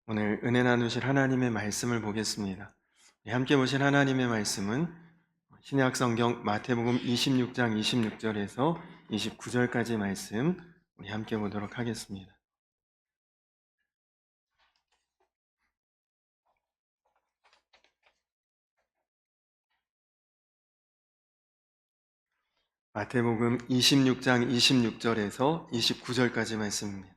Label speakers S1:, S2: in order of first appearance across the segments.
S1: 오늘 은혜 나누실 하나님의 말씀을 보겠습니다. 함께 보실 하나님의 말씀은 신약 성경 마태복음 26장 26절에서 29절까지 말씀 우리 함께 보도록 하겠습니다. 마태복음 26장 26절에서 29절까지 말씀입니다.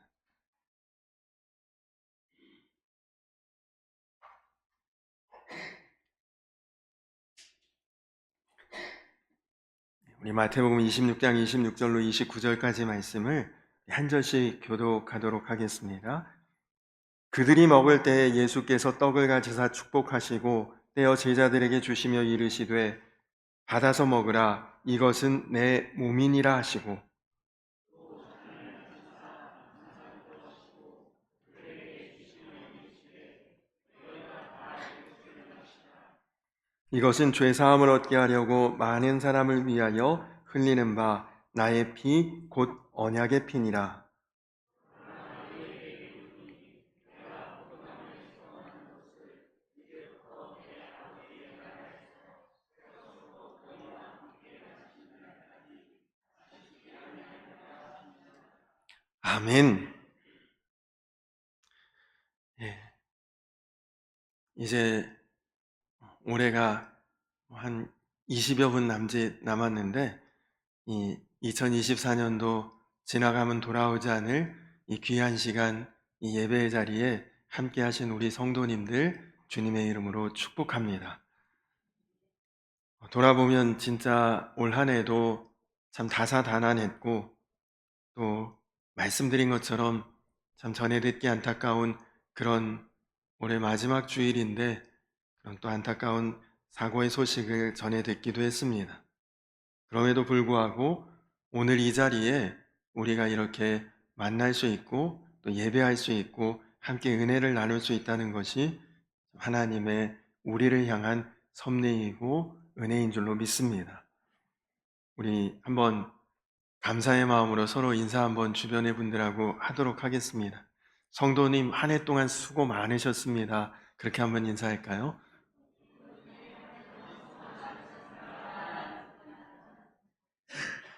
S1: 우리 마태복음 26장 26절로 29절까지 말씀을 한 절씩 교독하도록 하겠습니다. 그들이 먹을 때에 예수께서 떡을 가지사 축복하시고 떼어 제자들에게 주시며 이르시되 받아서 먹으라, 이것은 내 몸이니라 하시고 이것은 죄사함을 얻게 하려고 많은 사람을 위하여 흘리는 바 나의 피 곧 언약의 피니라. 아멘. 예, 이제 올해가 한 20여 분 남았는데 이 2024년도 지나가면 돌아오지 않을 이 귀한 시간, 이 예배의 자리에 함께 하신 우리 성도님들 주님의 이름으로 축복합니다. 돌아보면 진짜 올 한 해도 참 다사다난했고, 또 말씀드린 것처럼 참 전해 듣기 안타까운 그런 올해 마지막 주일인데, 그런 또 안타까운 사고의 소식을 전해 듣기도 했습니다. 그럼에도 불구하고 오늘 이 자리에 우리가 이렇게 만날 수 있고 또 예배할 수 있고 함께 은혜를 나눌 수 있다는 것이 하나님의 우리를 향한 섭리이고 은혜인 줄로 믿습니다. 우리 한번 감사의 마음으로 서로 인사 한번 주변의 분들하고 하도록 하겠습니다. 성도님 한 해 동안 수고 많으셨습니다. 그렇게 한번 인사할까요?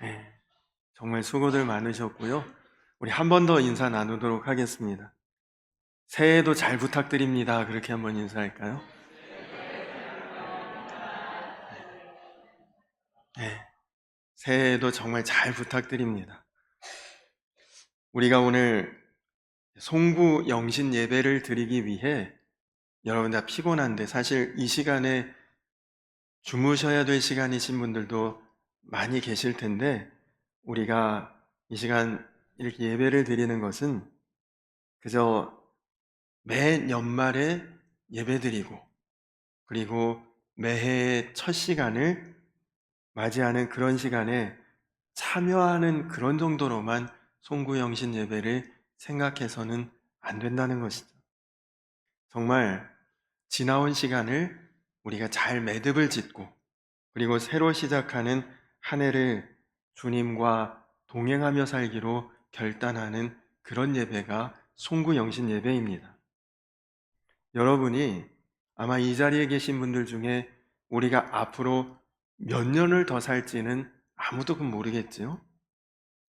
S1: 네, 정말 수고들 많으셨고요. 우리 한 번 더 인사 나누도록 하겠습니다. 새해도 잘 부탁드립니다. 그렇게 한번 인사할까요? 네, 새해에도 정말 잘 부탁드립니다. 우리가 오늘 송구 영신 예배를 드리기 위해 여러분 다 피곤한데 사실 이 시간에 주무셔야 될 시간이신 분들도 많이 계실 텐데 우리가 이 시간 이렇게 예배를 드리는 것은 그저 매 연말에 예배드리고 그리고 매해의 첫 시간을 맞이하는 그런 시간에 참여하는 그런 정도로만 송구영신 예배를 생각해서는 안 된다는 것이죠. 정말 지나온 시간을 우리가 잘 매듭을 짓고 그리고 새로 시작하는 한 해를 주님과 동행하며 살기로 결단하는 그런 예배가 송구영신 예배입니다. 여러분이 아마 이 자리에 계신 분들 중에 우리가 앞으로 몇 년을 더 살지는 아무도 모르겠지요.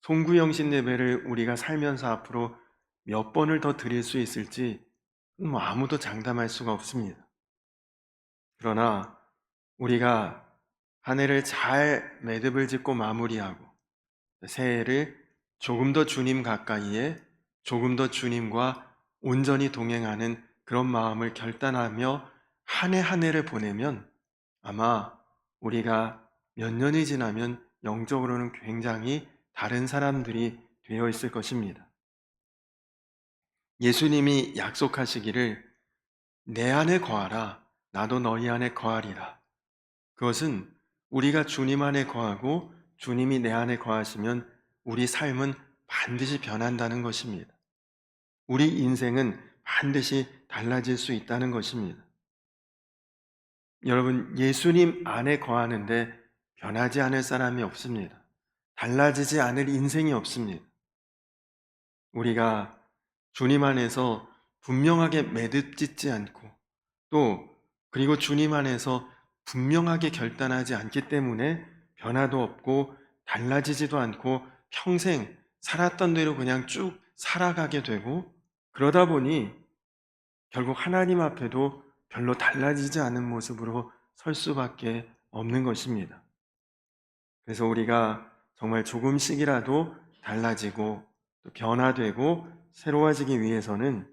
S1: 송구영신 예배를 우리가 살면서 앞으로 몇 번을 더 드릴 수 있을지 아무도 장담할 수가 없습니다. 그러나 우리가 한 해를 잘 매듭을 짓고 마무리하고 새해를 조금 더 주님 가까이에 조금 더 주님과 온전히 동행하는 그런 마음을 결단하며 한 해 한 해를 보내면 아마 우리가 몇 년이 지나면 영적으로는 굉장히 다른 사람들이 되어 있을 것입니다. 예수님이 약속하시기를 내 안에 거하라 나도 너희 안에 거하리라. 그것은 우리가 주님 안에 거하고 주님이 내 안에 거하시면 우리 삶은 반드시 변한다는 것입니다. 우리 인생은 반드시 달라질 수 있다는 것입니다. 여러분, 예수님 안에 거하는데 변하지 않을 사람이 없습니다. 달라지지 않을 인생이 없습니다. 우리가 주님 안에서 분명하게 매듭짓지 않고 또 그리고 주님 안에서 분명하게 결단하지 않기 때문에 변화도 없고 달라지지도 않고 평생 살았던 대로 그냥 쭉 살아가게 되고 그러다 보니 결국 하나님 앞에도 별로 달라지지 않은 모습으로 설 수밖에 없는 것입니다. 그래서 우리가 정말 조금씩이라도 달라지고 또 변화되고 새로워지기 위해서는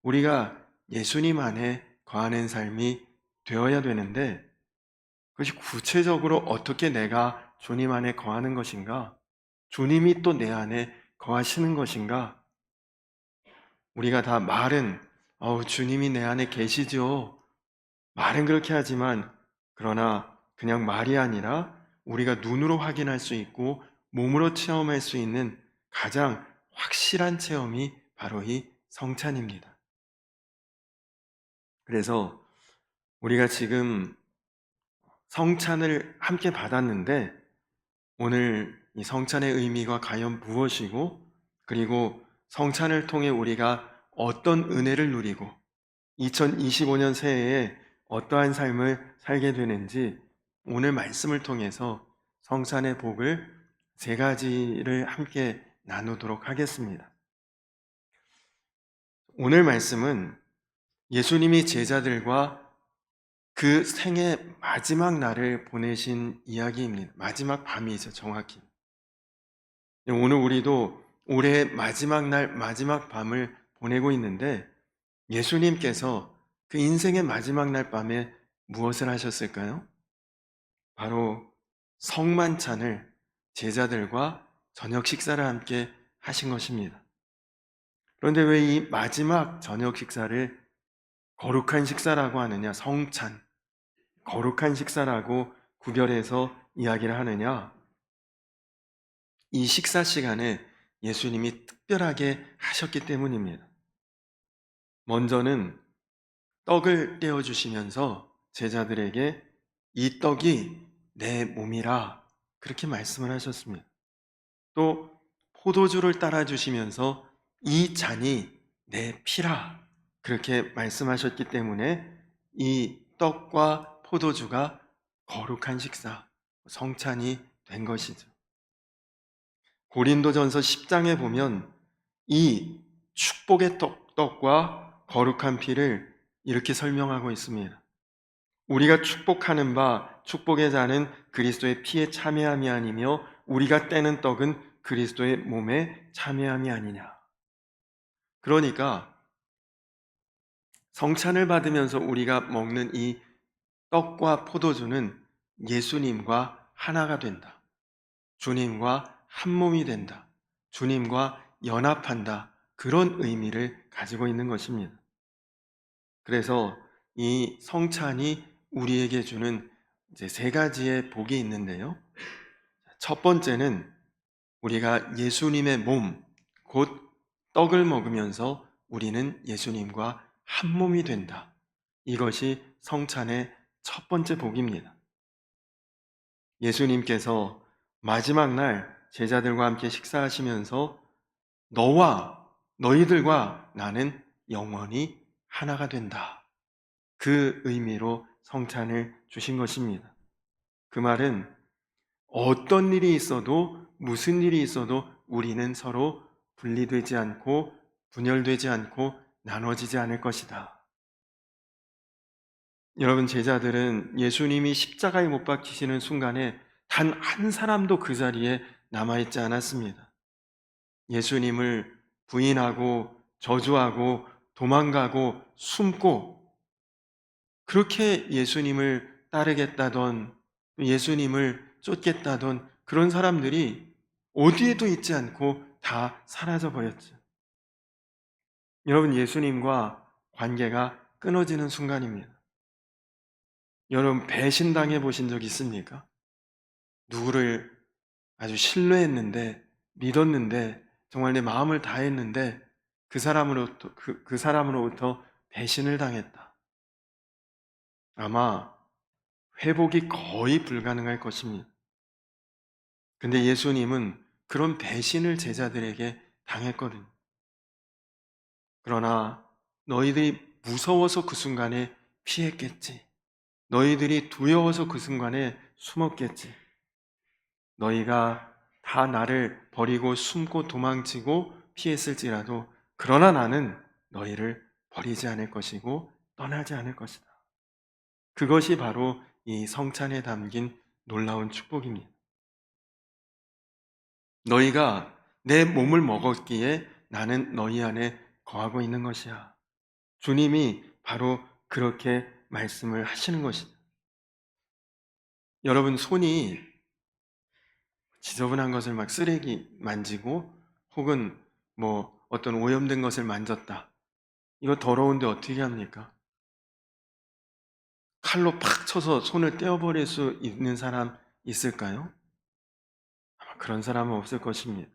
S1: 우리가 예수님 안에 거하는 삶이 되어야 되는데 그것이 구체적으로 어떻게 내가 주님 안에 거하는 것인가? 주님이 또 내 안에 거하시는 것인가? 우리가 다 말은 주님이 내 안에 계시죠. 말은 그렇게 하지만 그러나 그냥 말이 아니라 우리가 눈으로 확인할 수 있고 몸으로 체험할 수 있는 가장 확실한 체험이 바로 이 성찬입니다. 그래서 우리가 지금 성찬을 함께 받았는데 오늘 이 성찬의 의미가 과연 무엇이고 그리고 성찬을 통해 우리가 어떤 은혜를 누리고 2025년 새해에 어떠한 삶을 살게 되는지 오늘 말씀을 통해서 성찬의 복을 세 가지를 함께 나누도록 하겠습니다. 오늘 말씀은 예수님이 제자들과 그 생의 마지막 날을 보내신 이야기입니다. 마지막 밤이죠, 정확히. 오늘 우리도 올해의 마지막 날, 마지막 밤을 보내고 있는데 예수님께서 그 인생의 마지막 날 밤에 무엇을 하셨을까요? 바로 성만찬을 제자들과 저녁 식사를 함께 하신 것입니다. 그런데 왜 이 마지막 저녁 식사를 거룩한 식사라고 하느냐? 성찬, 거룩한 식사라고 구별해서 이야기를 하느냐? 이 식사 시간에 예수님이 특별하게 하셨기 때문입니다. 먼저는 떡을 떼어주시면서 제자들에게 이 떡이 내 몸이라 그렇게 말씀을 하셨습니다. 또 포도주를 따라주시면서 이 잔이 내 피라 그렇게 말씀하셨기 때문에 이 떡과 포도주가 거룩한 식사, 성찬이 된 것이죠. 고린도전서 10장에 보면 이 축복의 떡과 거룩한 피를 이렇게 설명하고 있습니다. 우리가 축복하는 바 축복의 잔은 그리스도의 피에 참여함이 아니며 우리가 떼는 떡은 그리스도의 몸에 참여함이 아니냐. 그러니까 성찬을 받으면서 우리가 먹는 이 떡과 포도주는 예수님과 하나가 된다. 주님과 한 몸이 된다. 주님과 연합한다. 그런 의미를 가지고 있는 것입니다. 그래서 이 성찬이 우리에게 주는 이제 세 가지의 복이 있는데요. 첫 번째는 우리가 예수님의 몸, 곧 떡을 먹으면서 우리는 예수님과 한 몸이 된다. 이것이 성찬의 첫 번째 복입니다. 예수님께서 마지막 날 제자들과 함께 식사하시면서 너와 너희들과 나는 영원히 하나가 된다. 그 의미로 성찬을 주신 것입니다. 그 말은 어떤 일이 있어도 무슨 일이 있어도 우리는 서로 분리되지 않고 분열되지 않고 나눠지지 않을 것이다. 여러분 제자들은 예수님이 십자가에 못 박히시는 순간에 단 한 사람도 그 자리에 남아있지 않았습니다. 예수님을 부인하고 저주하고 도망가고 숨고 그렇게 예수님을 따르겠다던 예수님을 쫓겠다던 그런 사람들이 어디에도 있지 않고 다 사라져 버렸죠. 여러분 예수님과 관계가 끊어지는 순간입니다. 여러분 배신당해 보신 적 있습니까? 누구를 아주 신뢰했는데 믿었는데 정말 내 마음을 다했는데 그 사람으로부터 배신을 당했다. 아마 회복이 거의 불가능할 것입니다. 근데 예수님은 그런 배신을 제자들에게 당했거든요. 그러나 너희들이 무서워서 그 순간에 피했겠지. 너희들이 두려워서 그 순간에 숨었겠지. 너희가 다 나를 버리고 숨고 도망치고 피했을지라도 그러나 나는 너희를 버리지 않을 것이고 떠나지 않을 것이다. 그것이 바로 이 성찬에 담긴 놀라운 축복입니다. 너희가 내 몸을 먹었기에 나는 너희 안에 거하고 있는 것이야. 주님이 바로 그렇게 말씀을 하시는 것이다. 여러분, 손이 지저분한 것을 막 쓰레기 만지고 혹은 뭐 어떤 오염된 것을 만졌다. 이거 더러운데 어떻게 합니까? 칼로 팍 쳐서 손을 떼어버릴 수 있는 사람 있을까요? 아마 그런 사람은 없을 것입니다.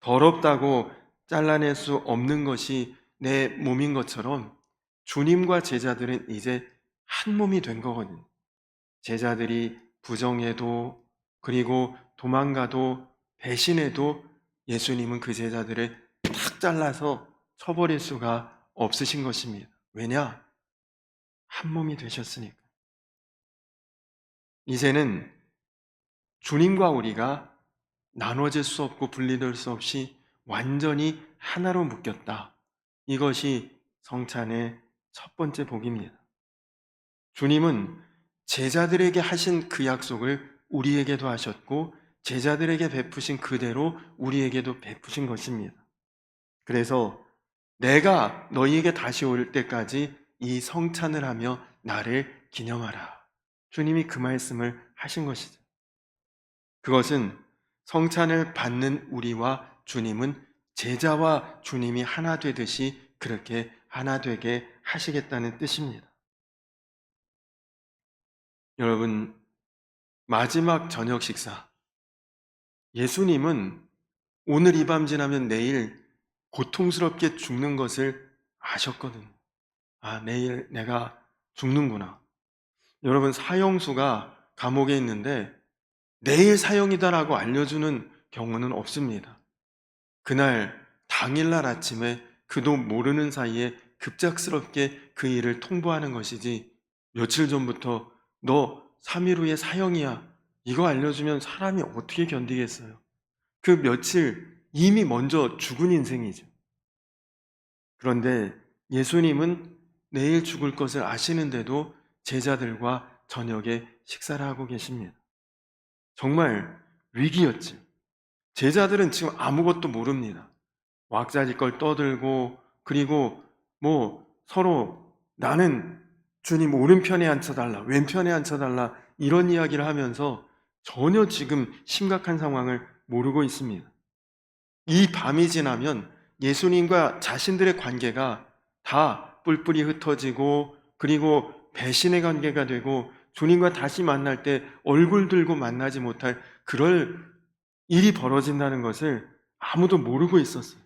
S1: 더럽다고 잘라낼 수 없는 것이 내 몸인 것처럼 주님과 제자들은 이제 한 몸이 된 거거든요. 제자들이 부정해도 그리고 도망가도 배신해도 예수님은 그 제자들을 탁 잘라서 쳐버릴 수가 없으신 것입니다. 왜냐? 한 몸이 되셨으니까. 이제는 주님과 우리가 나눠질 수 없고 분리될 수 없이 완전히 하나로 묶였다. 이것이 성찬의 첫 번째 복입니다. 주님은 제자들에게 하신 그 약속을 우리에게도 하셨고 제자들에게 베푸신 그대로 우리에게도 베푸신 것입니다. 그래서 내가 너희에게 다시 올 때까지 이 성찬을 하며 나를 기념하라. 주님이 그 말씀을 하신 것이죠. 그것은 성찬을 받는 우리와 주님은 제자와 주님이 하나 되듯이 그렇게 하나 되게 하시겠다는 뜻입니다. 여러분, 마지막 저녁 식사. 예수님은 오늘 이 밤 지나면 내일 고통스럽게 죽는 것을 아셨거든요. 아, 내일 내가 죽는구나. 여러분, 사형수가 감옥에 있는데 내일 사형이다라고 알려주는 경우는 없습니다. 그날 당일날 아침에 그도 모르는 사이에 급작스럽게 그 일을 통보하는 것이지 며칠 전부터 너 3일 후에 사형이야. 이거 알려주면 사람이 어떻게 견디겠어요? 그 며칠 이미 먼저 죽은 인생이죠. 그런데 예수님은 내일 죽을 것을 아시는데도 제자들과 저녁에 식사를 하고 계십니다. 정말 위기였죠. 제자들은 지금 아무것도 모릅니다. 왁자지껄 떠들고 그리고 뭐 서로 나는 주님 오른편에 앉혀달라 왼편에 앉혀달라 이런 이야기를 하면서 전혀 지금 심각한 상황을 모르고 있습니다. 이 밤이 지나면 예수님과 자신들의 관계가 다 뿔뿔이 흩어지고 그리고 배신의 관계가 되고 주님과 다시 만날 때 얼굴 들고 만나지 못할 그럴 일이 벌어진다는 것을 아무도 모르고 있었어요.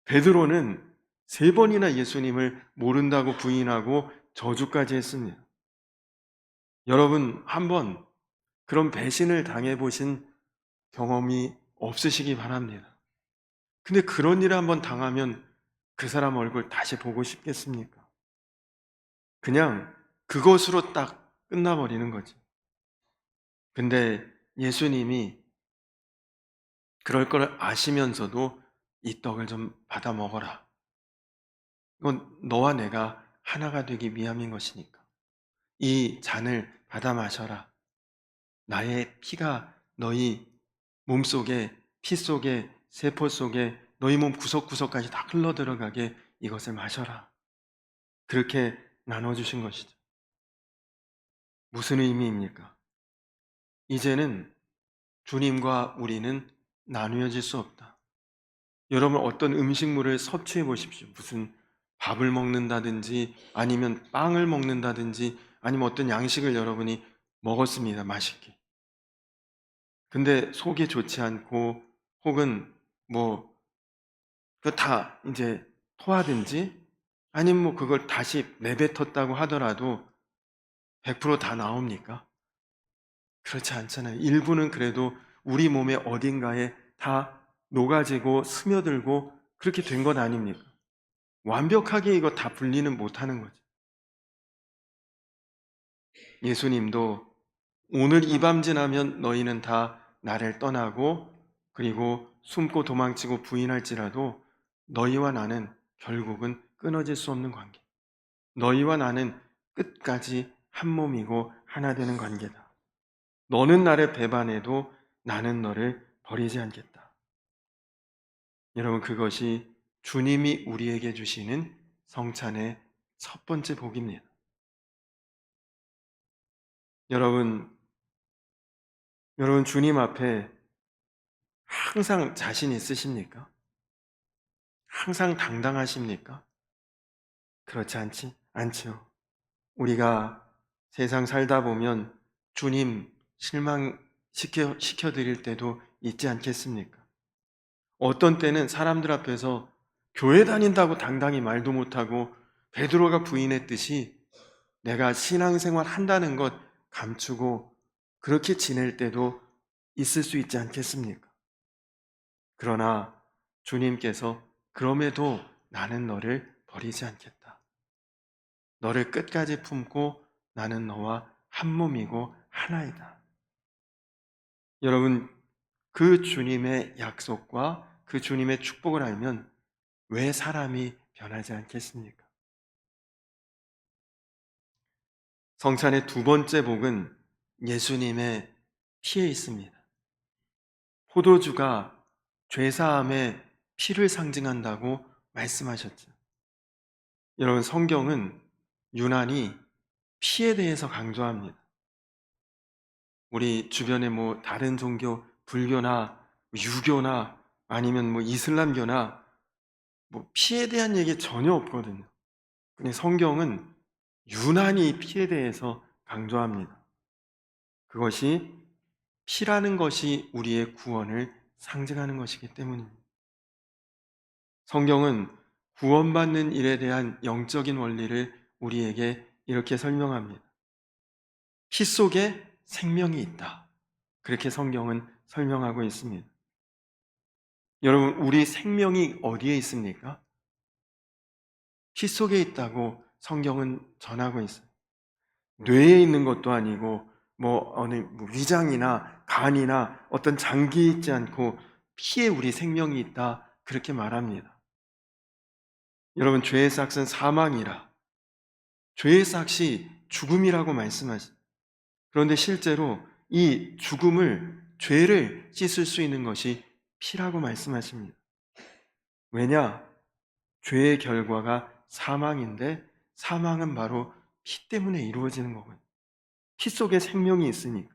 S1: 베드로는 3번이나 예수님을 모른다고 부인하고 저주까지 했습니다. 여러분, 한번 그런 배신을 당해보신 경험이 없으시기 바랍니다. 근데 그런 일을 한번 당하면 그 사람 얼굴 다시 보고 싶겠습니까? 그냥 그것으로 딱 끝나버리는 거지. 근데 예수님이 그럴 걸 아시면서도 이 떡을 좀 받아 먹어라. 이건 너와 내가 하나가 되기 위함인 것이니까. 이 잔을 받아 마셔라. 나의 피가 너희 몸속에, 피 속에, 세포 속에, 너희 몸 구석구석까지 다 흘러들어가게 이것을 마셔라. 그렇게 나눠주신 것이죠. 무슨 의미입니까? 이제는 주님과 우리는 나누어질 수 없다. 여러분, 어떤 음식물을 섭취해 보십시오. 무슨 밥을 먹는다든지 아니면 빵을 먹는다든지 아니면 어떤 양식을 여러분이 먹었습니다. 맛있게. 근데 속이 좋지 않고 혹은 뭐 그 다 이제 토하든지 아니면 뭐 그걸 다시 내뱉었다고 하더라도 100%다 나옵니까? 그렇지 않잖아요. 일부는 그래도 우리 몸의 어딘가에 다 녹아지고 스며들고 그렇게 된 것 아닙니까? 완벽하게 이거 다 분리는 못하는 거죠. 예수님도 오늘 이 밤 지나면 너희는 다 나를 떠나고 그리고 숨고 도망치고 부인할지라도 너희와 나는 결국은 끊어질 수 없는 관계. 너희와 나는 끝까지 한 몸이고 하나 되는 관계다. 너는 나를 배반해도 나는 너를 버리지 않겠다. 여러분, 그것이 주님이 우리에게 주시는 성찬의 첫 번째 복입니다. 여러분 주님 앞에 항상 자신 있으십니까? 항상 당당하십니까? 그렇지 않지요. 우리가 세상 살다 보면 주님 시켜드릴 때도 있지 않겠습니까? 어떤 때는 사람들 앞에서 교회 다닌다고 당당히 말도 못하고 베드로가 부인했듯이 내가 신앙생활 한다는 것 감추고 그렇게 지낼 때도 있을 수 있지 않겠습니까? 그러나 주님께서 그럼에도 나는 너를 버리지 않겠다. 너를 끝까지 품고 나는 너와 한 몸이고 하나이다. 여러분, 그 주님의 약속과 그 주님의 축복을 알면 왜 사람이 변하지 않겠습니까? 성찬의 두 번째 복은 예수님의 피에 있습니다. 포도주가 죄사함의 피를 상징한다고 말씀하셨죠. 여러분, 성경은 유난히 피에 대해서 강조합니다. 우리 주변에 다른 종교, 불교나 유교나 아니면 이슬람교나 피에 대한 얘기 전혀 없거든요. 근데 성경은 유난히 피에 대해서 강조합니다. 그것이 피라는 것이 우리의 구원을 상징하는 것이기 때문입니다. 성경은 구원받는 일에 대한 영적인 원리를 우리에게 이렇게 설명합니다. 피 속에 생명이 있다. 그렇게 성경은 설명하고 있습니다. 여러분, 우리 생명이 어디에 있습니까? 피 속에 있다고 성경은 전하고 있어요. 뇌에 있는 것도 아니고 어느 위장이나 간이나 어떤 장기에 있지 않고 피에 우리 생명이 있다. 그렇게 말합니다. 여러분, 죄의 삭은 사망이라. 죄의 삭이 죽음이라고 말씀하십니다. 그런데 실제로 이 죽음을, 죄를 씻을 수 있는 것이 피라고 말씀하십니다. 왜냐? 죄의 결과가 사망인데 사망은 바로 피 때문에 이루어지는 거거든요. 피 속에 생명이 있으니까.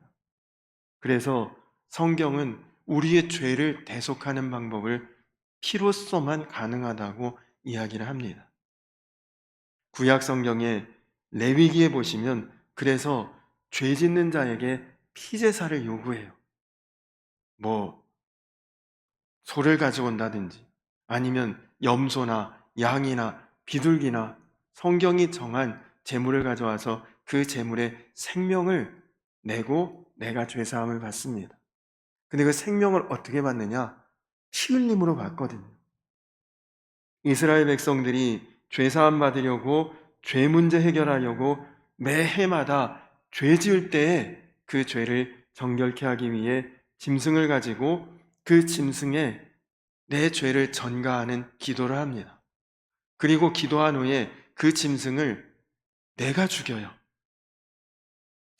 S1: 그래서 성경은 우리의 죄를 대속하는 방법을 피로서만 가능하다고 이야기를 합니다. 구약 성경에 레위기에 보시면 그래서 죄 짓는 자에게 피제사를 요구해요. 소를 가져온다든지 아니면 염소나 양이나 비둘기나 성경이 정한 제물을 가져와서 그 제물의 생명을 내고 내가 죄사함을 받습니다. 근데 그 생명을 어떻게 받느냐? 피 흘림으로 받거든요. 이스라엘 백성들이 죄사함 받으려고 죄 문제 해결하려고 매해마다 죄 지을 때에 그 죄를 정결케 하기 위해 짐승을 가지고 그 짐승에 내 죄를 전가하는 기도를 합니다. 그리고 기도한 후에 그 짐승을 내가 죽여요.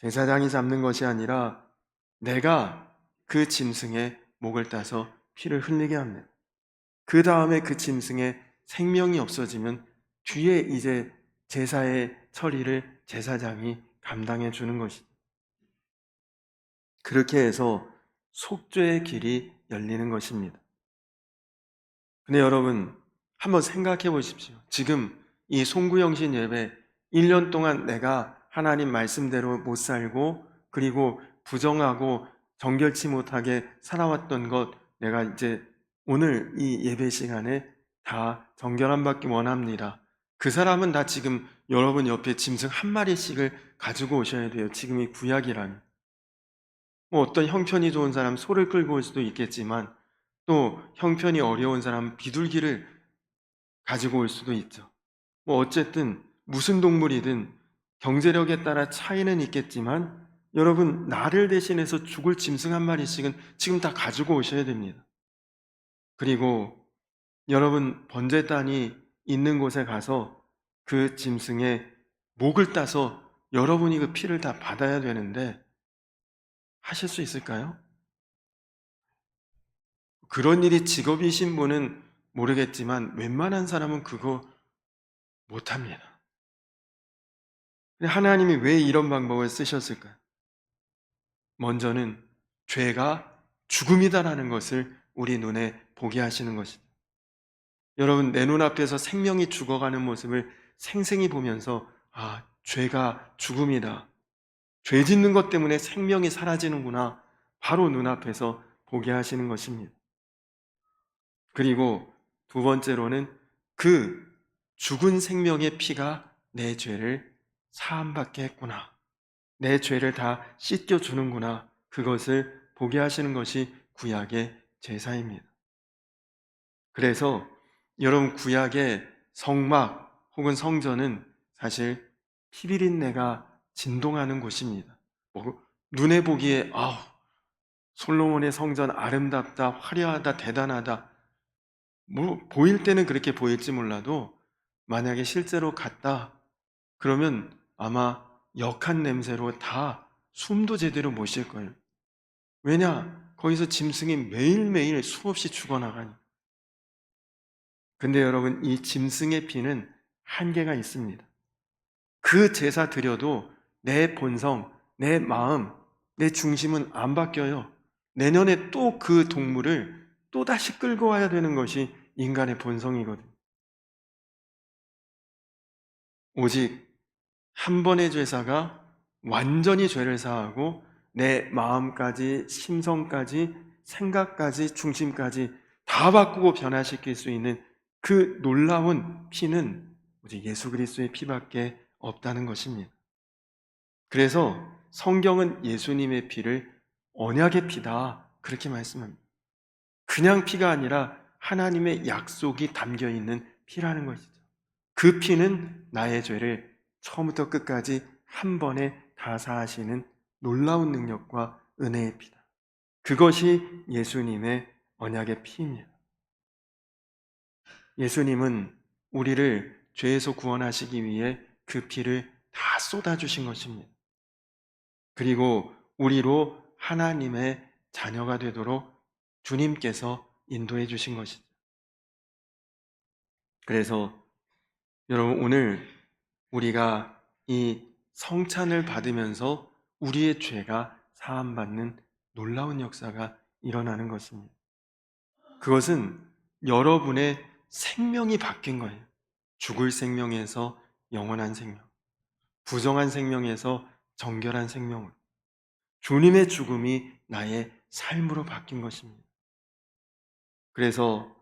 S1: 제사장이 잡는 것이 아니라 내가 그 짐승의 목을 따서 피를 흘리게 합니다. 그 다음에 그 짐승의 생명이 없어지면 뒤에 이제 제사의 처리를 제사장이 감당해 주는 것이죠. 그렇게 해서 속죄의 길이 열리는 것입니다. 근데 여러분, 한번 생각해 보십시오. 지금 이 송구영신 예배 1년 동안 내가 하나님 말씀대로 못 살고 그리고 부정하고 정결치 못하게 살아왔던 것 내가 이제 오늘 이 예배 시간에 다 정결함 받기 원합니다. 그 사람은 다 지금 여러분 옆에 짐승 한 마리씩을 가지고 오셔야 돼요. 지금 이 구약이라면. 어떤 형편이 좋은 사람 소를 끌고 올 수도 있겠지만 또 형편이 어려운 사람 비둘기를 가지고 올 수도 있죠. 뭐 어쨌든 무슨 동물이든 경제력에 따라 차이는 있겠지만 여러분, 나를 대신해서 죽을 짐승 한 마리씩은 지금 다 가지고 오셔야 됩니다. 그리고 여러분, 번제단이 있는 곳에 가서 그 짐승의 목을 따서 여러분이 그 피를 다 받아야 되는데 하실 수 있을까요? 그런 일이 직업이신 분은 모르겠지만 웬만한 사람은 그거 못합니다. 하나님이 왜 이런 방법을 쓰셨을까요? 먼저는 죄가 죽음이다라는 것을 우리 눈에 보게 하시는 것입니다. 여러분, 내 눈앞에서 생명이 죽어가는 모습을 생생히 보면서 죄가 죽음이다. 죄 짓는 것 때문에 생명이 사라지는구나. 바로 눈앞에서 보게 하시는 것입니다. 그리고 두 번째로는 그 죽은 생명의 피가 내 죄를 사함받게 했구나. 내 죄를 다 씻겨주는구나. 그것을 보게 하시는 것이 구약의 제사입니다. 그래서 여러분, 구약의 성막 혹은 성전은 사실 피비린내가 진동하는 곳입니다. 눈에 보기에 솔로몬의 성전 아름답다, 화려하다, 대단하다, 보일 때는 그렇게 보일지 몰라도 만약에 실제로 갔다 그러면 아마 역한 냄새로 다 숨도 제대로 못 쉴 거예요. 왜냐? 거기서 짐승이 매일매일 수없이 죽어나가니. 근데 여러분, 이 짐승의 피는 한계가 있습니다. 그 제사 드려도 내 본성, 내 마음, 내 중심은 안 바뀌어요. 내년에 또 그 동물을 또다시 끌고 와야 되는 것이 인간의 본성이거든요. 오직 한 번의 제사가 완전히 죄를 사하고 내 마음까지, 심성까지, 생각까지, 중심까지 다 바꾸고 변화시킬 수 있는 그 놀라운 피는 오직 예수 그리스도의 피밖에 없다는 것입니다. 그래서 성경은 예수님의 피를 언약의 피다, 그렇게 말씀합니다. 그냥 피가 아니라 하나님의 약속이 담겨 있는 피라는 것이죠. 그 피는 나의 죄를 처음부터 끝까지 한 번에 다 사하시는 놀라운 능력과 은혜의 피다. 그것이 예수님의 언약의 피입니다. 예수님은 우리를 죄에서 구원하시기 위해 그 피를 다 쏟아주신 것입니다. 그리고 우리로 하나님의 자녀가 되도록 주님께서 인도해 주신 것이죠. 그래서 여러분, 오늘 우리가 이 성찬을 받으면서 우리의 죄가 사함받는 놀라운 역사가 일어나는 것입니다. 그것은 여러분의 생명이 바뀐 거예요. 죽을 생명에서 영원한 생명, 부정한 생명에서 정결한 생명으로, 주님의 죽음이 나의 삶으로 바뀐 것입니다. 그래서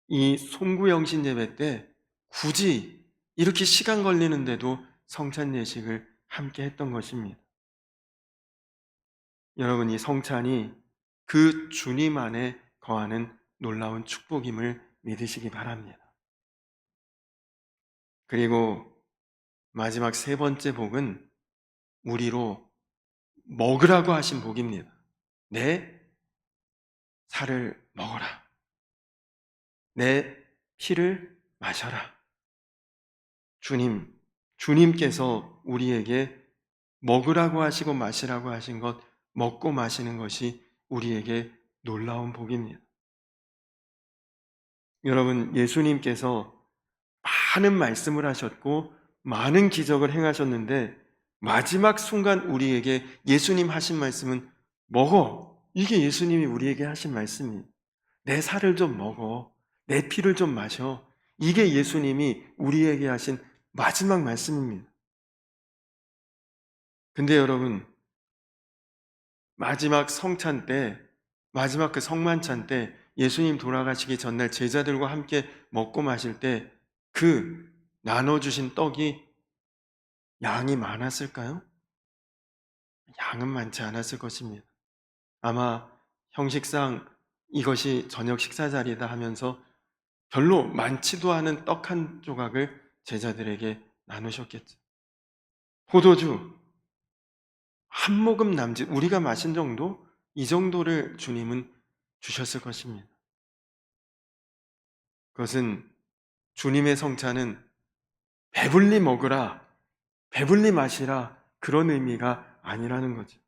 S1: 이 송구영신 예배 때 굳이 이렇게 시간 걸리는데도 성찬 예식을 함께 했던 것입니다. 여러분, 이 성찬이 그 주님 안에 거하는 놀라운 축복임을 믿으시기 바랍니다. 그리고 마지막 세 번째 복은 우리로 먹으라고 하신 복입니다. 내 살을 먹어라. 내 피를 마셔라. 주님께서 우리에게 먹으라고 하시고 마시라고 하신 것, 먹고 마시는 것이 우리에게 놀라운 복입니다. 여러분, 예수님께서 많은 말씀을 하셨고 많은 기적을 행하셨는데 마지막 순간 우리에게 예수님 하신 말씀은 먹어. 이게 예수님이 우리에게 하신 말씀이에요. 내 살을 좀 먹어. 내 피를 좀 마셔. 이게 예수님이 우리에게 하신 마지막 말씀입니다. 근데 여러분, 마지막 성찬 때, 마지막 그 성만찬 때 예수님 돌아가시기 전날 제자들과 함께 먹고 마실 때 그 나눠주신 떡이 양이 많았을까요? 양은 많지 않았을 것입니다. 아마 형식상 이것이 저녁 식사 자리다 하면서 별로 많지도 않은 떡 한 조각을 제자들에게 나누셨겠죠. 포도주 한 모금 남짓, 우리가 마신 정도? 이 정도를 주님은 주셨을 것입니다. 그것은 주님의 성찬은 배불리 먹으라, 배불리 마시라, 그런 의미가 아니라는 거죠.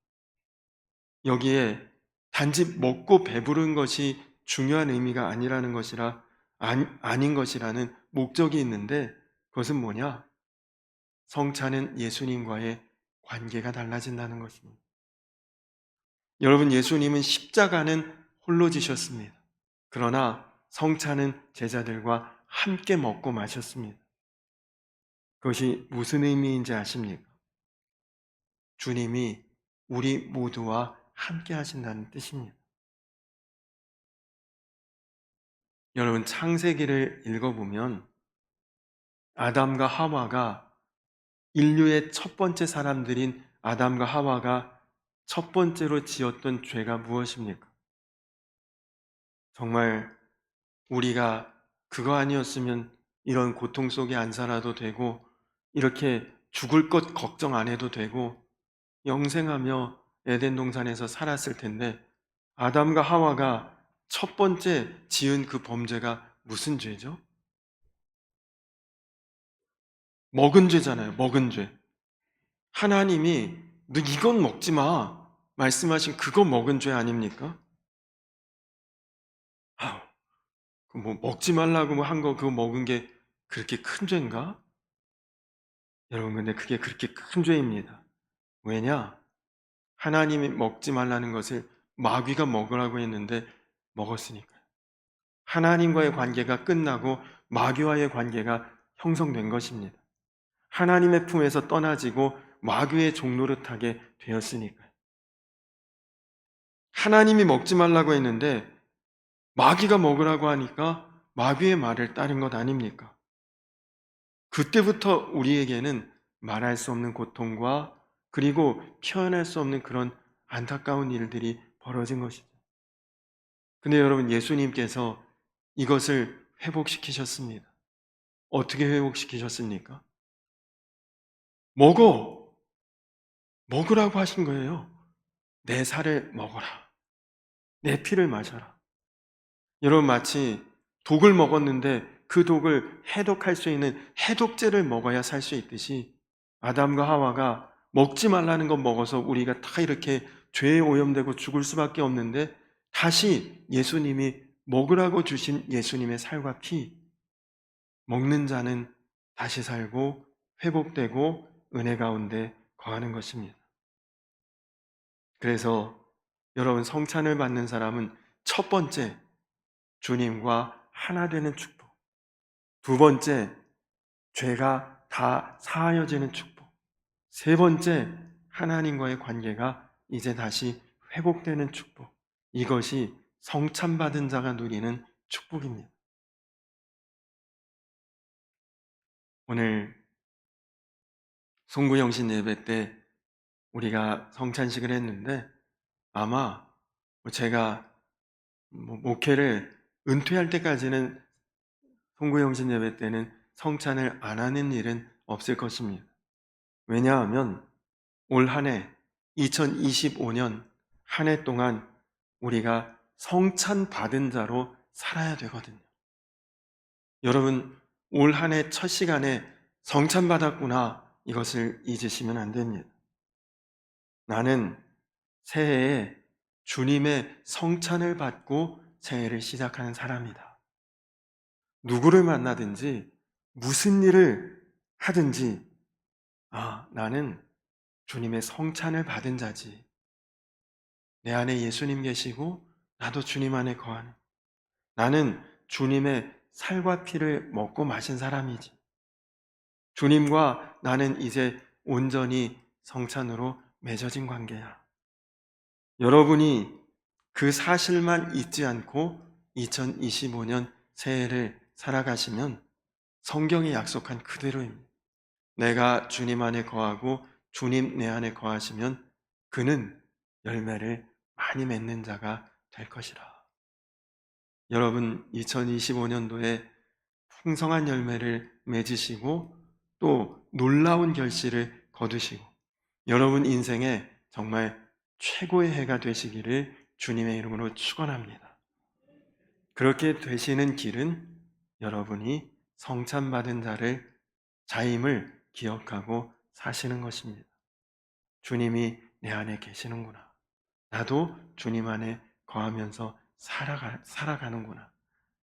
S1: 여기에 단지 먹고 배부른 것이 중요한 의미가 아니라는 것이라, 아닌 것이라는 목적이 있는데, 그것은 뭐냐? 성찬은 예수님과의 관계가 달라진다는 것입니다. 여러분, 예수님은 십자가는 홀로 지셨습니다. 그러나 성찬은 제자들과 함께 먹고 마셨습니다. 그것이 무슨 의미인지 아십니까? 주님이 우리 모두와 함께 하신다는 뜻입니다. 여러분, 창세기를 읽어보면 아담과 하와가, 인류의 첫 번째 사람들인 아담과 하와가 첫 번째로 지었던 죄가 무엇입니까? 정말 우리가 그거 아니었으면 이런 고통 속에 안 살아도 되고, 이렇게 죽을 것 걱정 안 해도 되고, 영생하며 에덴 동산에서 살았을 텐데, 아담과 하와가 첫 번째 지은 그 범죄가 무슨 죄죠? 먹은 죄잖아요. 먹은 죄. 하나님이 너 이건 먹지 마 말씀하신 그거 먹은 죄 아닙니까? 아, 뭐 먹지 말라고 한 거 그거 먹은 게 그렇게 큰 죄인가? 여러분, 근데 그게 그렇게 큰 죄입니다. 왜냐? 하나님이 먹지 말라는 것을 마귀가 먹으라고 했는데 먹었으니까요. 하나님과의 관계가 끝나고 마귀와의 관계가 형성된 것입니다. 하나님의 품에서 떠나지고 마귀의 종노릇하게 되었으니까요. 하나님이 먹지 말라고 했는데 마귀가 먹으라고 하니까 마귀의 말을 따른 것 아닙니까? 그때부터 우리에게는 말할 수 없는 고통과, 그리고 표현할 수 없는 그런 안타까운 일들이 벌어진 것이죠. 근데 여러분, 예수님께서 이것을 회복시키셨습니다. 어떻게 회복시키셨습니까? 먹어! 먹으라고 하신 거예요. 내 살을 먹어라. 내 피를 마셔라. 여러분, 마치 독을 먹었는데 그 독을 해독할 수 있는 해독제를 먹어야 살 수 있듯이, 아담과 하와가 먹지 말라는 것 먹어서 우리가 다 이렇게 죄에 오염되고 죽을 수밖에 없는데, 다시 예수님이 먹으라고 주신 예수님의 살과 피, 먹는 자는 다시 살고 회복되고 은혜 가운데 거하는 것입니다. 그래서 여러분, 성찬을 받는 사람은 첫 번째, 주님과 하나 되는 축복. 두 번째, 죄가 다 사하여지는 축복. 세 번째, 하나님과의 관계가 이제 다시 회복되는 축복. 이것이 성찬받은 자가 누리는 축복입니다. 오늘 송구영신 예배 때 우리가 성찬식을 했는데, 아마 제가 목회를 은퇴할 때까지는 송구영신 예배 때는 성찬을 안 하는 일은 없을 것입니다. 왜냐하면 올 한 해 2025년 한 해 동안 우리가 성찬 받은 자로 살아야 되거든요. 여러분, 올 한 해 첫 시간에 성찬 받았구나, 이것을 잊으시면 안 됩니다. 나는 새해에 주님의 성찬을 받고 새해를 시작하는 사람이다. 누구를 만나든지 무슨 일을 하든지, 나는 주님의 성찬을 받은 자지. 내 안에 예수님 계시고 나도 주님 안에 거하는, 나는 주님의 살과 피를 먹고 마신 사람이지. 주님과 나는 이제 온전히 성찬으로 맺어진 관계야. 여러분이 그 사실만 잊지 않고 2025년 새해를 살아가시면 성경이 약속한 그대로입니다. 내가 주님 안에 거하고 주님 내 안에 거하시면 그는 열매를 많이 맺는 자가 될 것이라. 여러분, 2025년도에 풍성한 열매를 맺으시고 또 놀라운 결실을 거두시고 여러분 인생에 정말 최고의 해가 되시기를 주님의 이름으로 축원합니다. 그렇게 되시는 길은 여러분이 성찬받은 자임을 기억하고 사시는 것입니다. 주님이 내 안에 계시는구나. 나도 주님 안에 거하면서 살아가는구나.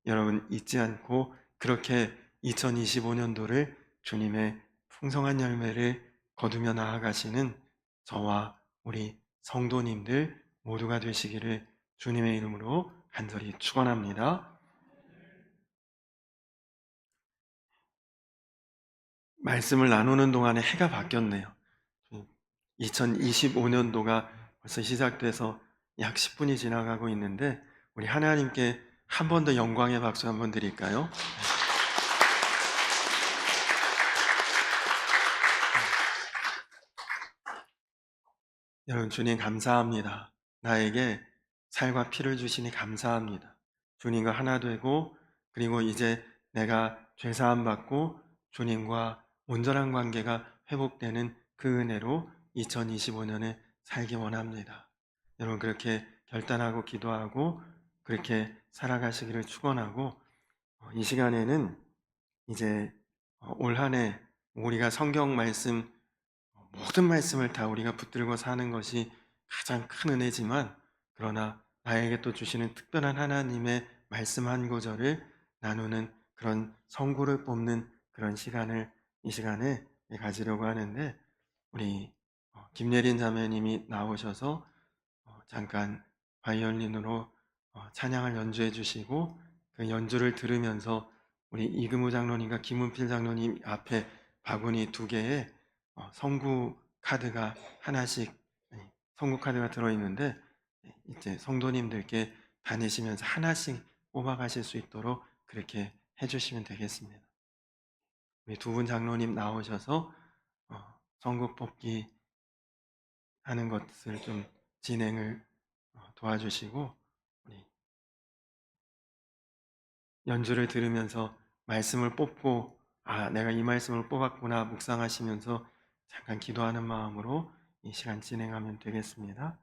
S1: 여러분 잊지 않고 그렇게 2025년도를 주님의 풍성한 열매를 거두며 나아가시는 저와 우리 성도님들 모두가 되시기를 주님의 이름으로 간절히 축원합니다. 말씀을 나누는 동안에 해가 바뀌었네요. 2025년도가 벌써 시작돼서 약 10분이 지나가고 있는데 우리 하나님께 한 번 더 영광의 박수 한번 드릴까요? 여러분 주님 감사합니다. 나에게 살과 피를 주시니 감사합니다. 주님과 하나 되고 그리고 이제 내가 죄사함 받고 주님과 온전한 관계가 회복되는 그 은혜로 2025년에 살기 원합니다. 여러분 그렇게 결단하고 기도하고 그렇게 살아가시기를 축원하고 이 시간에는 이제 올 한 해 우리가 성경 말씀 모든 말씀을 다 우리가 붙들고 사는 것이 가장 큰 은혜지만 그러나 나에게 또 주시는 특별한 하나님의 말씀 한 구절을 나누는 그런 성구를 뽑는 그런 시간을 이 시간에 가지려고 하는데 우리 김예린 자매님이 나오셔서 잠깐 바이올린으로 찬양을 연주해 주시고 그 연주를 들으면서 우리 이금우 장로님과 김은필 장로님 앞에 바구니 2개에 성구 카드가 하나씩 성구 카드가 들어있는데 이제 성도님들께 다니시면서 하나씩 뽑아가실 수 있도록 그렇게 해주시면 되겠습니다. 우리 2분 장로님 나오셔서 성구 뽑기 하는 것을 좀 진행을 도와주시고 우리 연주를 들으면서 말씀을 뽑고 내가 이 말씀을 뽑았구나 묵상하시면서 잠깐 기도하는 마음으로 이 시간 진행하면 되겠습니다.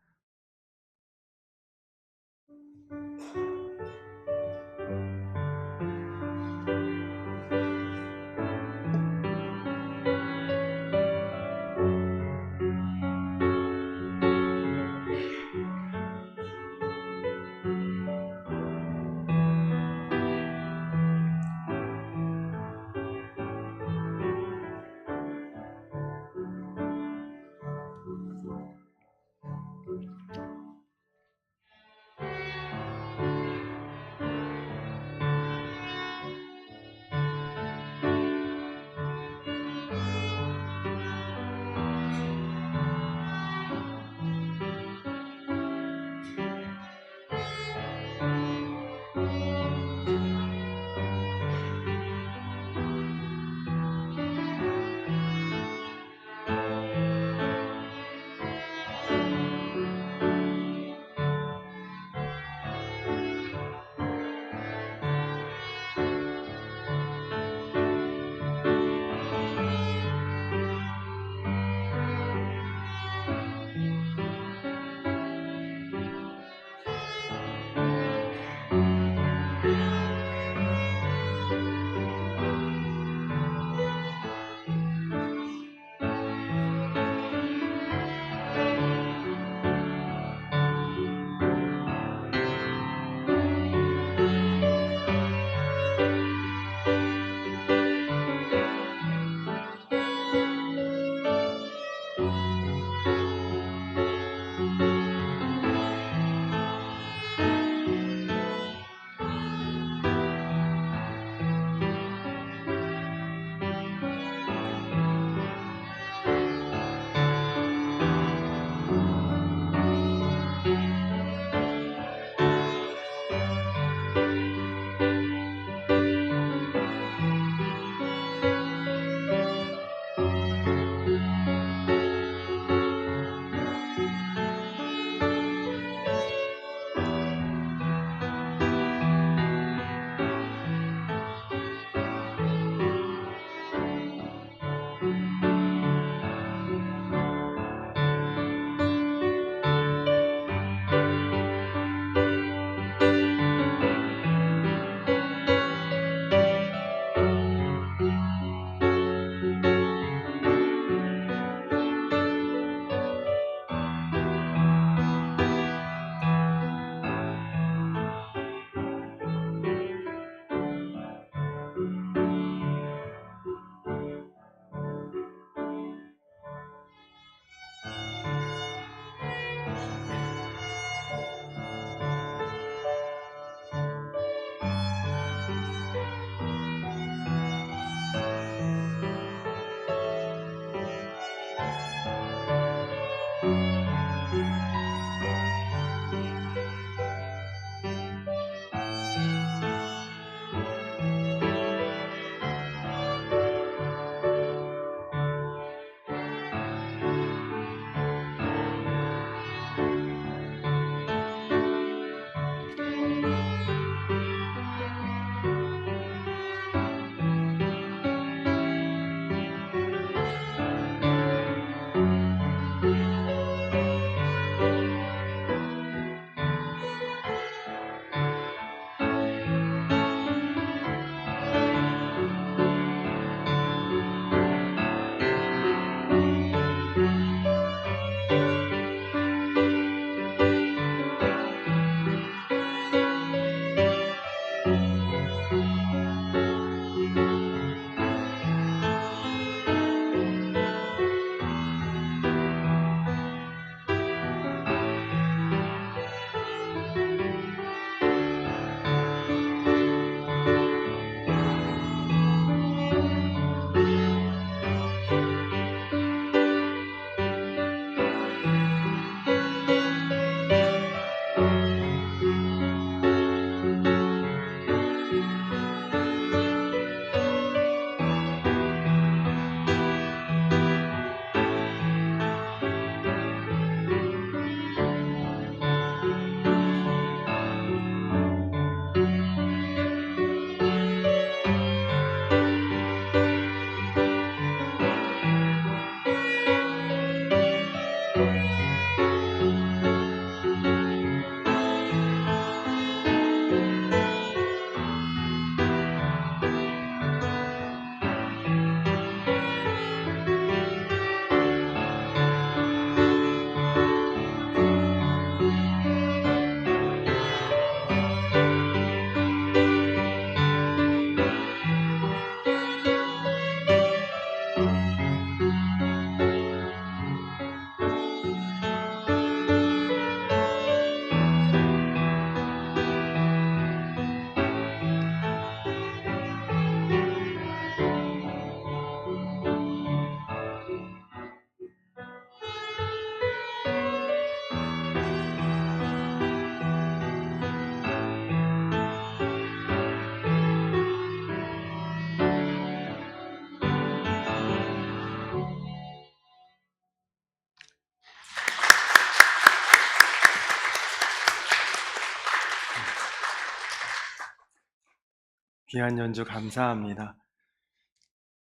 S1: 귀한 연주 감사합니다.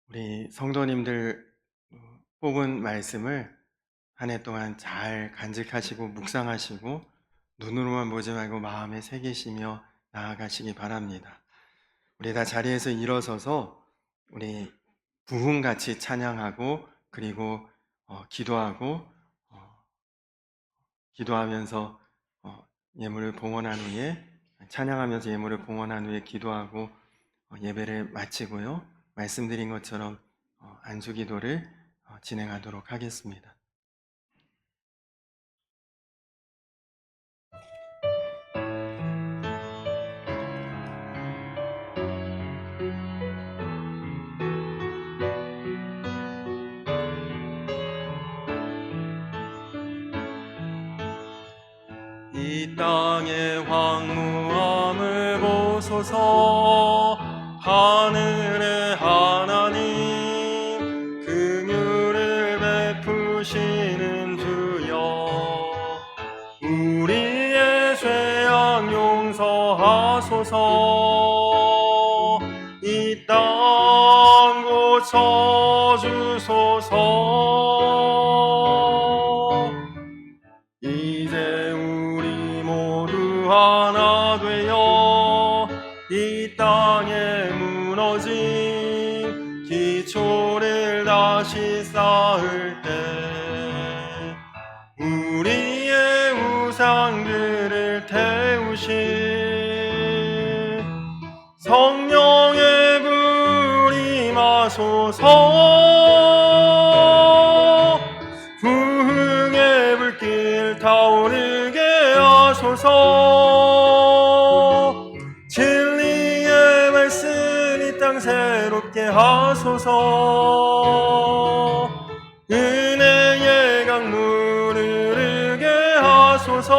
S1: 우리 성도님들 뽑은 말씀을 한 해 동안 잘 간직하시고 묵상하시고 눈으로만 보지 말고 마음에 새기시며 나아가시기 바랍니다. 우리 다 자리에서 일어서서 우리 부흥같이 찬양하고 그리고 기도하고 기도하면서 예물을 봉헌한 후에 찬양하면서 예물을 봉헌한 후에 기도하고 예배를 마치고요. 말씀드린 것처럼 안수 기도를 진행하도록 하겠습니다. 이 땅의 황무함을 보소서. 하늘의 하나님 긍휼을 베푸시는 주여, 우리의 죄악 용서하소서. 이 땅 고쳐주소서. 이제 우리 모두 하나 되어 이 땅에 무너진 기초를 다시 쌓을 때 우리의 우상들을 태우신 성령의 불이 임하소서. 부흥의 불길 타오르게 하소서. 진리의 말씀 이 땅 새롭게 하소서. 은혜의 강물을 흐르게 하소서.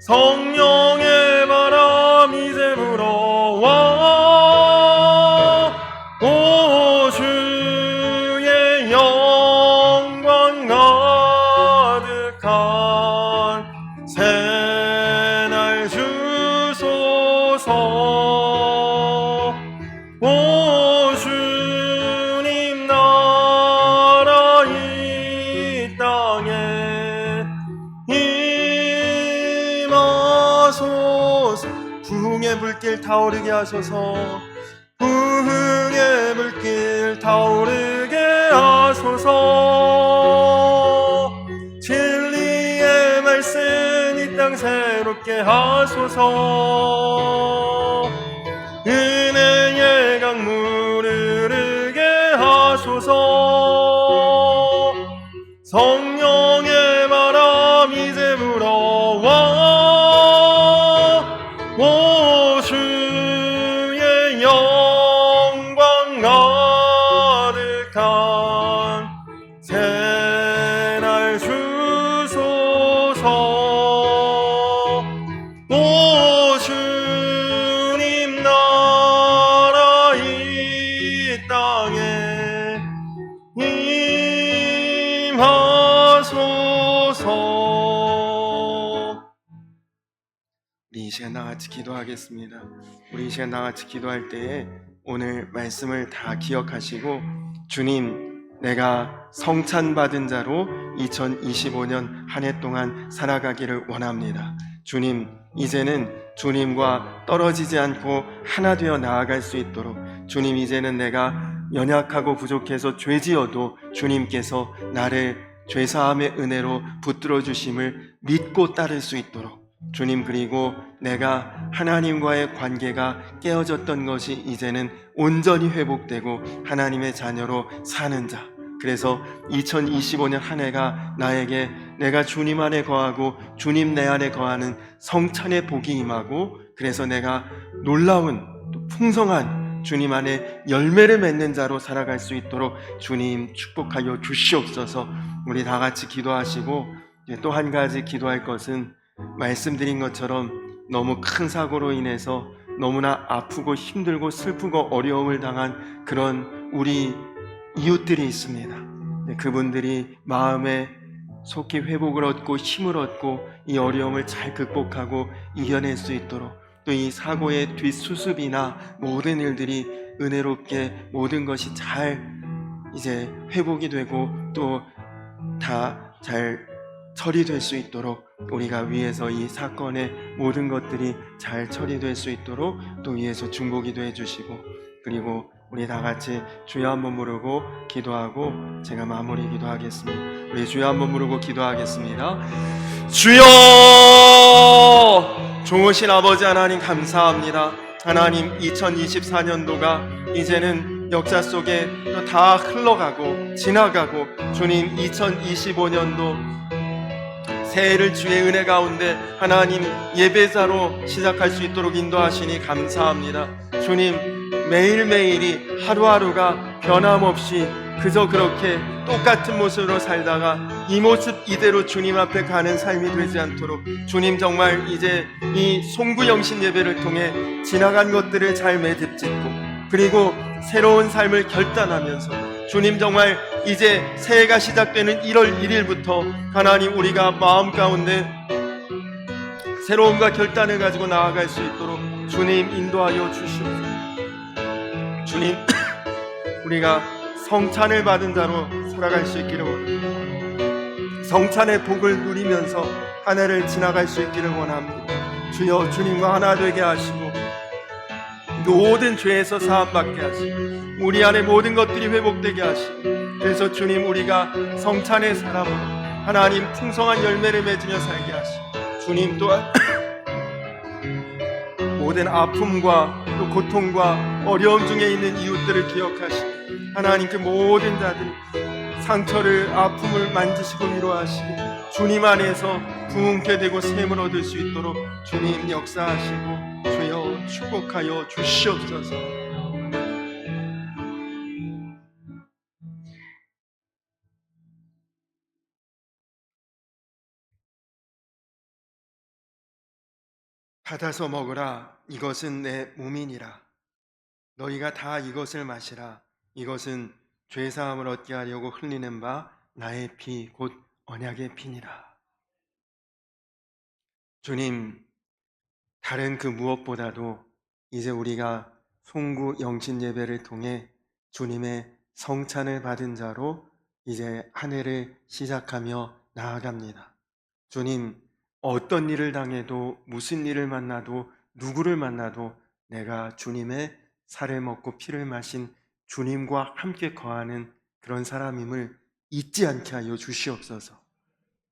S1: 성령의 바람 이제 불어와 오 주의 영광 가득한 새날 주소서. 오 주님 나라 이 땅에 임하소서. 부흥의 불길 타오르게 하소서. 부흥의 불길 타오르게 하소서. 진리의 말씀 이 땅 새롭게 하소서. 은혜의 강물을 흐르게 하소서. 성령의 바람 이제 불어와 오 주의 영광 가득한 새날 주소서. 오 주님 나라 이 땅에 임하소서. 우리 이 시간 나같이 기도하겠습니다. 우리 이 시간 나같이 기도할 때에 오늘 말씀을 다 기억하시고 주님, 내가 성찬받은 자로 2025년 한 해 동안 살아가기를 원합니다. 주님, 이제는 주님과 떨어지지 않고 하나 되어 나아갈 수 있도록 주님, 이제는 내가 연약하고 부족해서 죄지어도 주님께서 나를 죄사함의 은혜로 붙들어 주심을 믿고 따를 수 있도록 주님, 그리고 내가 하나님과의 관계가 깨어졌던 것이 이제는 온전히 회복되고 하나님의 자녀로 사는 자, 그래서 2025년 한 해가 나에게 내가 주님 안에 거하고 주님 내 안에 거하는 성찬의 복이 임하고, 그래서 내가 놀라운 또 풍성한 주님 안에 열매를 맺는 자로 살아갈 수 있도록 주님 축복하여 주시옵소서. 우리 다 같이 기도하시고, 또 한 가지 기도할 것은 말씀드린 것처럼 너무 큰 사고로 인해서 너무나 아프고 힘들고 슬프고 어려움을 당한 그런 우리 이웃들이 있습니다. 그분들이 마음에 속히 회복을 얻고 힘을 얻고 이 어려움을 잘 극복하고 이겨낼 수 있도록 또 이 사고의 뒷수습이나 모든 일들이 은혜롭게 모든 것이 잘 이제 회복이 되고 또 다 잘 처리될 수 있도록 우리가 위에서 이 사건의 모든 것들이 잘 처리될 수 있도록 또 위에서 중보기도 해주시고, 그리고 우리 다 같이 주여 한번 부르고 기도하고 제가 마무리 기도하겠습니다. 우리 주여 한번 부르고 기도하겠습니다. 주여! 좋으신 아버지 하나님 감사합니다. 하나님, 2024년도가 이제는 역사 속에 다 흘러가고 지나가고, 주님 2025년도 새해를 주의 은혜 가운데 하나님 예배자로 시작할 수 있도록 인도하시니 감사합니다. 주님, 매일매일이 하루하루가 변함없이 그저 그렇게 똑같은 모습으로 살다가 이 모습 이대로 주님 앞에 가는 삶이 되지 않도록, 주님 정말 이제 이 송구영신 예배를 통해 지나간 것들을 잘 매듭짓고 그리고 새로운 삶을 결단하면서, 주님 정말 이제 새해가 시작되는 1월 1일부터 하나님 우리가 마음 가운데 새로움과 결단을 가지고 나아갈 수 있도록 주님 인도하여 주시옵소서. 주님, 우리가 성찬을 받은 자로 살아갈 수 있기를 원합니다. 성찬의 복을 누리면서 한 해를 지나갈 수 있기를 원합니다. 주여, 주님과 하나 되게 하시고 모든 죄에서 사함받게 하시고 우리 안에 모든 것들이 회복되게 하시고, 그래서 주님 우리가 성찬의 사람으로 하나님 풍성한 열매를 맺으며 살게 하시고, 주님 또한 모든 아픔과 또 고통과 어려움 중에 있는 이웃들을 기억하시고 하나님 그 모든 자들이 상처를 아픔을 만지시고 위로하시고 주님 안에서 부흥케 되고 샘을 얻을 수 있도록 주님 역사하시고 주여 축복하여 주시옵소서. 받아서 먹으라, 이것은 내 몸이니라. 너희가 다 이것을 마시라. 이것은 죄사함을 얻게 하려고 흘리는 바 나의 피 곧 언약의 피니라. 주님, 다른 그 무엇보다도 이제 우리가 송구 영신 예배를 통해 주님의 성찬을 받은 자로 이제 한 해를 시작하며 나아갑니다. 주님, 어떤 일을 당해도 무슨 일을 만나도 누구를 만나도 내가 주님의 살을 먹고 피를 마신 주님과 함께 거하는 그런 사람임을 잊지 않게 하여 주시옵소서.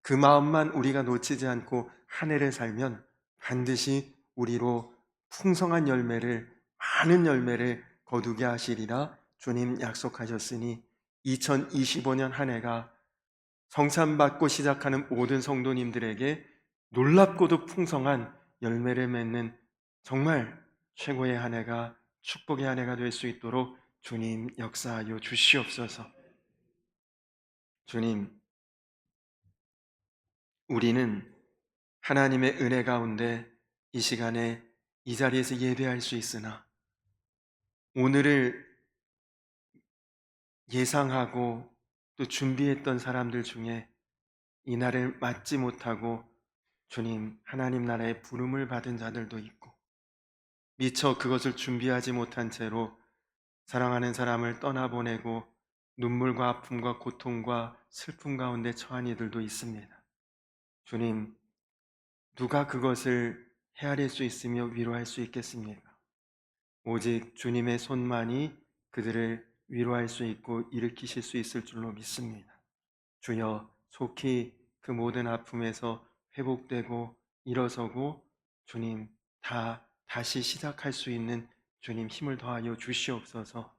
S1: 그 마음만 우리가 놓치지 않고 한 해를 살면 반드시 우리로 풍성한 열매를, 많은 열매를 거두게 하시리라 주님 약속하셨으니 2025년 한 해가 성찬받고 시작하는 모든 성도님들에게 놀랍고도 풍성한 열매를 맺는 정말 최고의 한 해가, 축복의 한 해가 될 수 있도록 주님 역사하여 주시옵소서. 주님, 우리는 하나님의 은혜 가운데 이 시간에 이 자리에서 예배할 수 있으나 오늘을 예상하고 또 준비했던 사람들 중에 이날을 맞지 못하고 주님 하나님 나라의 부름을 받은 자들도 있고, 미처 그것을 준비하지 못한 채로 사랑하는 사람을 떠나보내고 눈물과 아픔과 고통과 슬픔 가운데 처한 이들도 있습니다. 주님, 누가 그것을 헤아릴 수 있으며 위로할 수 있겠습니까? 오직 주님의 손만이 그들을 위로할 수 있고 일으키실 수 있을 줄로 믿습니다. 주여, 속히 그 모든 아픔에서 회복되고 일어서고 주님 다시 시작할 수 있는 주님 힘을 더하여 주시옵소서.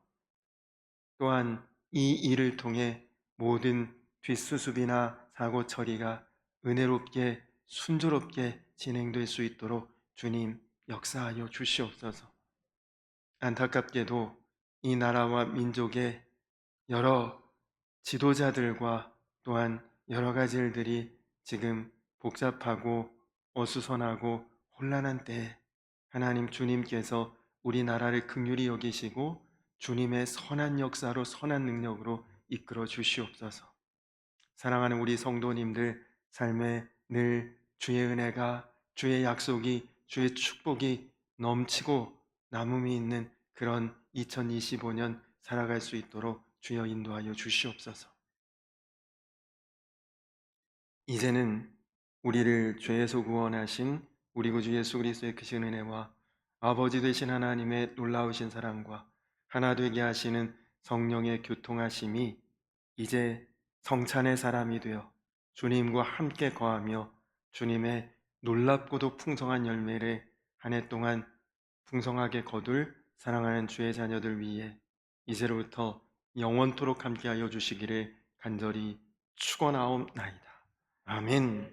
S1: 또한 이 일을 통해 모든 뒷수습이나 사고 처리가 은혜롭게 순조롭게 진행될 수 있도록 주님 역사하여 주시옵소서. 안타깝게도 이 나라와 민족의 여러 지도자들과 또한 여러 가지 일들이 지금 복잡하고 어수선하고 혼란한 때에 하나님 주님께서 우리나라를 긍휼히 여기시고 주님의 선한 역사로 선한 능력으로 이끌어 주시옵소서. 사랑하는 우리 성도님들 삶에 늘 주의 은혜가, 주의 약속이, 주의 축복이 넘치고 남음이 있는 그런 2025년 살아갈 수 있도록 주여 인도하여 주시옵소서. 이제는 우리를 죄에서 구원하신 우리 구주 예수 그리스도의 크신 은혜와 아버지 되신 하나님의 놀라우신 사랑과 하나 되게 하시는 성령의 교통하심이 이제 성찬의 사람이 되어 주님과 함께 거하며 주님의 놀랍고도 풍성한 열매를 한 해 동안 풍성하게 거둘 사랑하는 주의 자녀들 위해 이제로부터 영원토록 함께하여 주시기를 간절히 축원하옵나이다. 아멘.